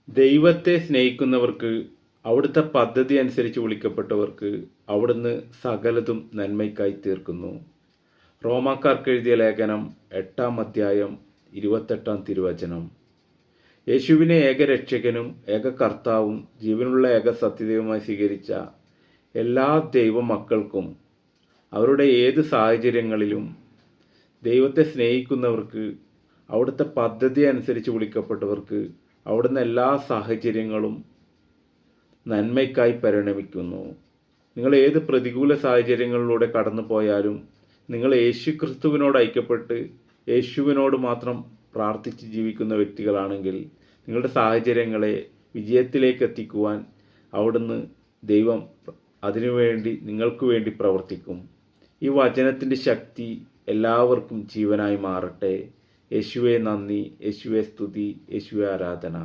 ദൈവത്തെ സ്നേഹിക്കുന്നവർക്ക്, അവിടുത്തെ പദ്ധതി അനുസരിച്ച് വിളിക്കപ്പെട്ടവർക്ക് അവിടുന്ന് സകലതും നന്മയ്ക്കായി തീർക്കുന്നു. റോമാക്കാർക്ക് എഴുതിയ ലേഖനം 8-ാം അധ്യായം 28-ാം തിരുവചനം. യേശുവിനെ ഏകരക്ഷകനും ഏക കർത്താവും ജീവനുള്ള ഏക സത്യദൈവമായി സ്വീകരിച്ച എല്ലാ ദൈവമക്കൾക്കും അവരുടെ ഏത് സാഹചര്യങ്ങളിലും ദൈവത്തെ സ്നേഹിക്കുന്നവർക്ക്, അവിടുത്തെ പദ്ധതി അനുസരിച്ച് വിളിക്കപ്പെട്ടവർക്ക് അവിടുന്ന് എല്ലാ സാഹചര്യങ്ങളും നന്മയ്ക്കായി പരിണമിക്കുന്നു. നിങ്ങൾ ഏത് പ്രതികൂല സാഹചര്യങ്ങളിലൂടെ കടന്നു പോയാലും നിങ്ങൾ യേശുക്രിസ്തുവിനോട് ഐക്യപ്പെട്ട് യേശുവിനോട് മാത്രം പ്രാർത്ഥിച്ച് ജീവിക്കുന്ന വ്യക്തികളാണെങ്കിൽ നിങ്ങളുടെ സാഹചര്യങ്ങളെ വിജയത്തിലേക്ക് എത്തിക്കുവാൻ അവിടുന്ന് ദൈവം അതിനുവേണ്ടി നിങ്ങൾക്ക് വേണ്ടി പ്രവർത്തിക്കും. ഈ വചനത്തിൻ്റെ ശക്തി എല്ലാവർക്കും ജീവനായി മാറട്ടെ. യേശുവേ നന്ദി, യേശുവേ സ്തുതി, യേശുവേ ആരാധന.